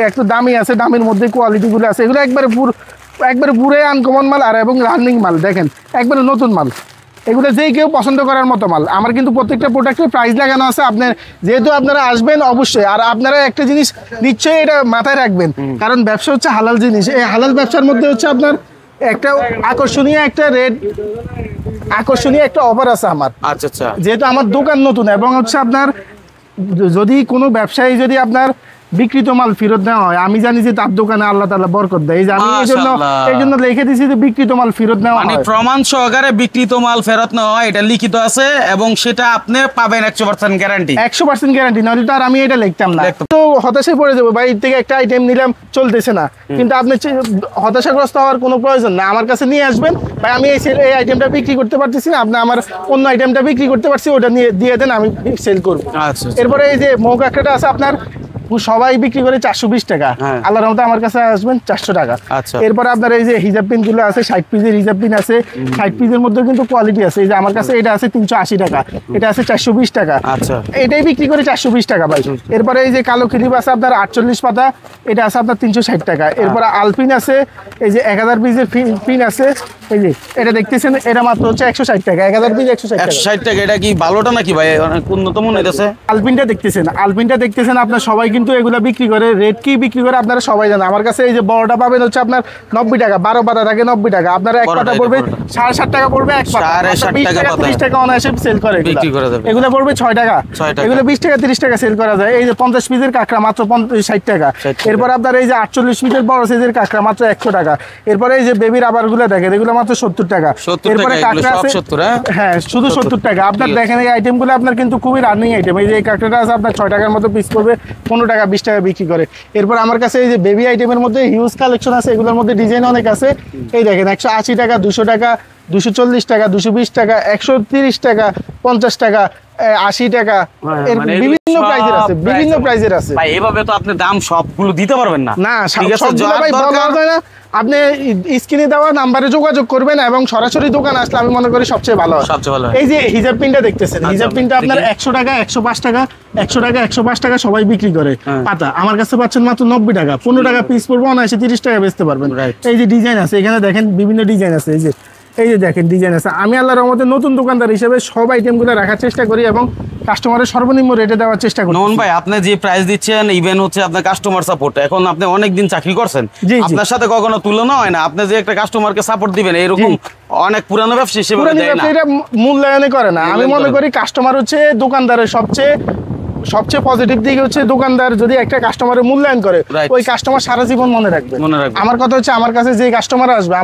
একটু দামি আছে, দামের মধ্যে কোয়ালিটি গুলো আছে, এগুলো একবারে পুরো আনকমন মাল আর এবং রানিং মাল দেখেন, একবারে নতুন মাল। এগুলো যেই কেউ পছন্দ করার মতো মাল। আমার কিন্তু প্রত্যেকটা প্রোডাক্টের প্রাইস লাগানো আছে। আপনার যেহেতু আপনারা আসবেন অবশ্যই, আর আপনারা একটা জিনিস নিশ্চয়ই এটা মাথায় রাখবেন, কারণ ব্যবসা হচ্ছে হালাল জিনিস। এই হালাল ব্যবসার মধ্যে হচ্ছে আপনার একটা আকর্ষণীয় একটা অফার আছে আমার। আচ্ছা আচ্ছা, যেহেতু আমার দোকান নতুন এবং হচ্ছে আপনার যদি কোনো ব্যবসায়ী যদি আপনার বিক্রিত মাল ফেরত দেওয়া হয়, আমি জানি যে তার দোকানে আল্লাহ তাআলা বরকত দেয়। এই যে আমি এই জন্য লিখে দিয়েছি যে বিক্রিত মাল ফেরত নেওয়া হয়, মানে প্রমাণ সহকারে বিক্রিত মাল ফেরত নেওয়া হয়, এটা লিখিত আছে এবং সেটা আপনি পাবেন 100% গ্যারান্টি। 100% গ্যারান্টি, নাহলে তো আর আমি এটা লিখতাম না। তো হতাশায় পড়ে যাবো ভাই, থেকে একটা আইটেম নিলাম চলতেছে না, কিন্তু আপনি হতাশাগ্রস্ত হওয়ার কোনো প্রয়োজন না। আমার কাছে নিয়ে আসবেন ভাই, আমি এই আইটেমটা বিক্রি করতে পারতেছি না, আপনি আমার অন্য আইটেমটা বিক্রি করতে পারছি, ওটা নিয়ে দিয়ে দেন, আমি সেল করবো। এরপরে এই যে মৌ কাঁকড়াটা আছে আপনার, সবাই বিক্রি করে 420 টাকা, আল্লাহর রহমতে আমার কাছে আসবেন 400 টাকা। এরপর আপনার এই যে হিজাব পিন গুলো আছে, 60 পিসের হিজাব পিন আছে, 60 পিসের মধ্যে কিন্তু কোয়ালিটি আছে। এই যে আমার কাছে এটা আছে 380 টাকা, এটা আছে 420 টাকা, এটাই বিক্রি করে 420 টাকা ভাই। এরপরে এই যে কালো ক্লিপ আছে আপনার 48 পাতা, এটা আছে আপনার 360 টাকা। এরপর আলপিন আছে, এই যে 1000 পিসের পিন আছে, এই যে এটা দেখতেছেন, এটা মাত্র হচ্ছে 160 টাকা, 1000 পিস 160 টাকা। এটা কি ভালোটা নাকি ভাই, অনেক উন্নত মনে হইতেছে। আলপিনটা দেখতেছেন আপনার, সবাই কিন্তু এগুলা বিক্রি করে, রেট কি বিক্রি করে আপনারা সবাই জানেন। আমার কাছে এই যে বড়টা পাবেন হচ্ছে আপনার 90 টাকা, 12 পাতা থাকে 90 টাকা, আপনারা এক পাতা পড়বে 7.5 টাকা পড়বে, এক পাতা 20 টাকা 30 টাকা অনায়াসে সেল করে এগুলা পড়বে 6 টাকা, এগুলো 20 টাকা 30 টাকা সেল করা যায়। এই যে 50 পিসের কাঁকড়া মাত্র 60 টাকা। এরপর আপনার এই যে 48 পিসের বড় সাইজের কাঁকড়া মাত্র 100 টাকা। এরপরে এই যে বেবি রাবার গুলো দেখেন, এগুলো মাত্র 70 টাকা। এরপরে কাঁকড়া আছে, হ্যাঁ শুধু 70 টাকা। আপনার দেখেন এই আইটেম গুলো আপনার কিন্তু খুবই রানিং আইটেম। এই যে এই কাঁকড়াটা আছে আপনার 6 টাকার মতো পিস পড়বে, 15 টাকা 20 টাকা বিক্রি করে। এরপর আমার কাছে এই যে বেবি আইটেমের মধ্যে হিউজ কালেকশন আছে, এগুলোর মধ্যে ডিজাইন অনেক আছে। এই দেখেন 180 টাকা, 200 টাকা, 240 টাকা, 220 টাকা, 130 টাকা, 50 টাকা, 80 টাকা, বিভিন্ন প্রাইজের আছে। ভাই এভাবে তো আপনি দাম সবগুলো দিতে পারবেন না। না, সবগুলো ভাই বলা যায় না। আপনি স্ক্রিনে দেওয়া নাম্বারে যোগাযোগ করবেন এবং সরাসরি দোকান আসলে আমি মনে করি সবচেয়ে ভালো হয়। এই যে হিজাব পিনটা দেখতেছেন, হিজাব পিনটা আপনার 100 টাকা, 105 টাকা, 100 টাকা, 105 টাকা সবাই বিক্রি করে পাতা। আমার কাছে পাচ্ছেন মাত্র 90 টাকা, 15 টাকা পিস পড়বো, অনায়াসে 30 টাকা বেচতে পারবেন। এই যে ডিজাইন আছে, এখানে দেখেন বিভিন্ন ডিজাইন আছে, এই যে দেখেন ডিজাইন আছে। আমি আল্লাহর রহমতে নতুন দোকানদার হিসেবে সব আইটেমগুলো রাখার চেষ্টা করি এবং কাস্টমারের সর্বনিম্ন রেটে দেওয়ার চেষ্টা করি। নন ভাই, আপনি যে প্রাইস দিচ্ছেন, ইভেন হচ্ছে আপনার কাস্টমার সাপোর্ট, এখন আপনি অনেক দিন চাকরি করছেন, আপনার সাথে কখনো তুলনা হয় না। আপনি যে একটা কাস্টমারকে সাপোর্ট দিবেন, এরকম অনেক পুরানো ব্যবসা হিসেবে এটা মূল্যায়ন করে না। আমি মনে করি কাস্টমার হচ্ছে দোকানদারের সবচেয়ে পজিটিভ দিক হচ্ছে, দোকানদার যদি একটা কাস্টমারের মূল্যায়ন করে, ওই কাস্টমার সারা জীবন মনে রাখবে। আমার কথা হচ্ছে, আমার কাছে যে কাস্টমার আসবে,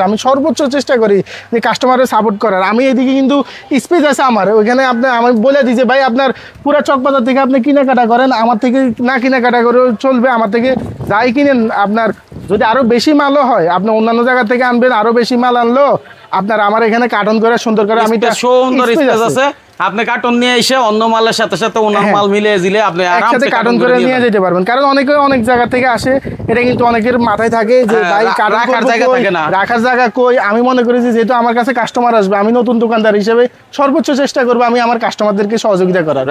আমি সর্বোচ্চ চেষ্টা করি যে কাস্টমারের সাপোর্ট করার। আমি এদিকে কিন্তু স্পেস আছে আমার ওইখানে, আমি বলে দিই যে ভাই আপনার পুরো চকবাজার থেকে আপনি কেনাকাটা করেন, আমার থেকে না কেনাকাটা করে চলবে, আমার থেকে যাই কিনেন, আপনার যদি আরো বেশি মালও হয় আপনি অন্যান্য জায়গা থেকে আনবেন, আরো বেশি মাল আনলো আপনার আমার এখানে কার্টন করে সুন্দর করে, আমি সুন্দর স্পেস আছে, আপনি কার্টন নিয়ে এসে অন্য মালের সাথে সাথে অন্য মাল মিলিয়ে দিলে আপনি একসাথে কার্টন করে নিয়ে যেতে পারবেন। কারণ অনেক জায়গা থেকে আসে, এটা কিন্তু অনেকের মাথায় থাকে যে ভাই রাখার জায়গা কই। আমি মনে করি যে যেহেতু আমার কাছে কাস্টমার আসবে, আমি নতুন দোকানদার হিসেবে সর্বোচ্চ চেষ্টা করবো আমি আমার কাস্টমারদেরকে সহযোগিতা করার।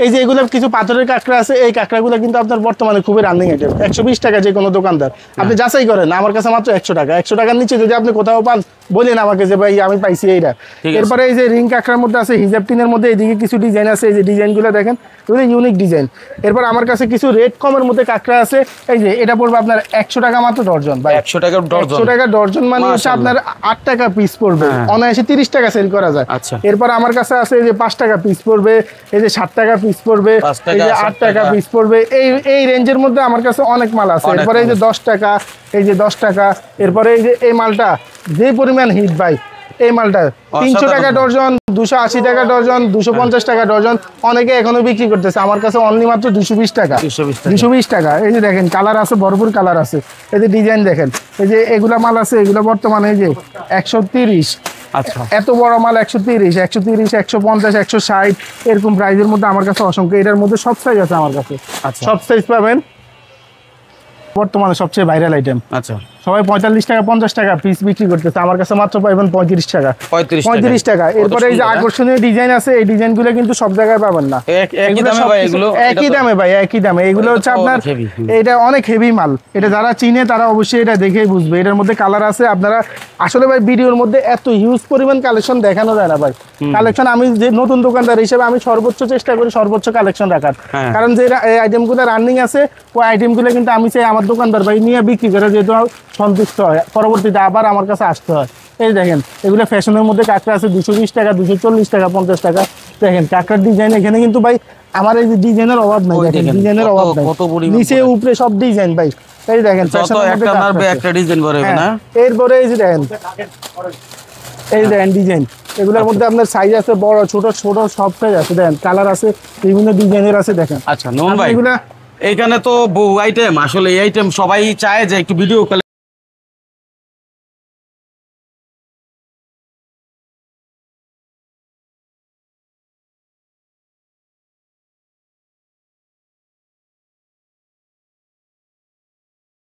এই যে এগুলো কিছু পাথরের কাঁকড়া আছে, এই কাঁকড়াগুলো কিন্তু আপনার বর্তমানে খুবই রানিং আইটেম। 120 টাকা যে কোনো দোকানদার, আপনি যাচাই করেন, আমার কাছে মাত্র 100 টাকা। 100 টাকার নিচে যদি আপনি কোথাও পান বলেন আমাকে যে ভাই আমি পাইছি এইটা। এরপরে এই যে রিং কাঁকড়ার মধ্যে আছে, হিজাব টিনের মধ্যে এইদিকে কিছু ডিজাইন আছে, এই যে ডিজাইনগুলো দেখেন, এগুলো ইউনিক ডিজাইন। এরপর আমার কাছে কিছু রেট কমের মধ্যে কাঁকড়া আছে, এই যে এটা পড়বে আপনার 100 টাকা মাত্র ডর্জন। ভাই 100 টাকা ডর্জন মানে হচ্ছে আপনার 8 টাকা পিস পড়বে, অনায়াসে 30 টাকা সেল করা যায়। এরপর আমার কাছে আছে এই যে 5 টাকা পিস পড়বে, এই যে 7 টাকা পিস পড়বে, এই যে 8 টাকা পিস পড়বে, এই রেঞ্জের মধ্যে আমার কাছে অনেক মাল আছে। এরপরে এই যে 10 টাকা, এই যে 10 টাকা। এরপরে এই যে এই মালটা যে পরিমাণ হিট ভাই, এই মালটা 300 টাকা ডর্জন, 280 টাকা ডর্জন, 250 টাকা ডর্জন, অনেকে এখনো বিক্রি করতেছে। আমার কাছে অনলি মাত্র 220 টাকা, 220 টাকা। এই যে দেখেন কালার আছে, ভরপুর কালার আছে। এই যে ডিজাইন দেখেন, এই যে এগুলা মাল আছে, এগুলো বর্তমানে এই যে 130, এত বড় মাল 130, 150, 160 এরকম প্রাইজের মধ্যে আমার কাছে অসংখ্য। এটার মধ্যে সব সাইজ আছে আমার কাছে, সব সাইজ পাবেন। বর্তমানে সবচেয়ে ভাইরাল আইটেম, সবাই 45 টাকা 50 টাকা পিস বিক্রি করতেছে, আমার কাছে মাত্র পাবেন 35 টাকা 35 টাকা। এরপরে এই যে আকর্ষণীয় ডিজাইন আছে, এই ডিজাইনগুলো কিন্তু সব জায়গায় পাবেন না, একই দামে ভাই এগুলো, একই দামে ভাই, একই দামে। এগুলো হচ্ছে আপনার, এটা অনেক হেভি মাল, এটা যারা চিনে তারা অবশ্যই এটা দেখেই বুঝবে। এটার মধ্যে কালার আছে, আপনারা আসলে ভাই ভিডিওর মধ্যে এত হিউজ পরিমাণ কালেকশন দেখানো যায় না ভাই। কালেকশন আমি যে নতুন দোকানদার হিসেবে আমি সর্বোচ্চ চেষ্টা করি সর্বোচ্চ কালেকশন রাখার, কারণ যে আইটেমগুলো রানিং আছে ওই আইটেমগুলো কিন্তু আমি চাই আমার দোকানদার ভাই নিয়ে বিক্রি করে, যেহেতু সন্তুষ্ট হয়, পরবর্তীতে আবার আমার কাছে আসতে হয়। এই দেখেন এগুলো ফ্যাশনের মধ্যে কাঁকড়া আছে 220 টাকা, 240 টাকা, 50 টাকা। দেখেন কাঁকড়ার ডিজাইন এখানে কিন্তু ভাই আমার এই যে ডিজাইনের অভাব নাই, দেখেন ডিজাইনের অভাব নাই, নিচে উপরে সব ডিজাইন ভাই। এই দেখেন একটা ডিজাইন ভরবে না। এরপরে এই যে দেখেন, এই দেখেন ডিজাইন, এগুলোর মধ্যে আপনার সাইজ আছে বড় ছোট ছোট সব সাইজ আছে, দেখেন কালার আছে, বিভিন্ন ডিজাইনের আছে। দেখেন আচ্ছা নোমান ভাই, এখানে তো বহু আইটেম, আসলে এই আইটেম সবাই চায় যে একটু ভিডিও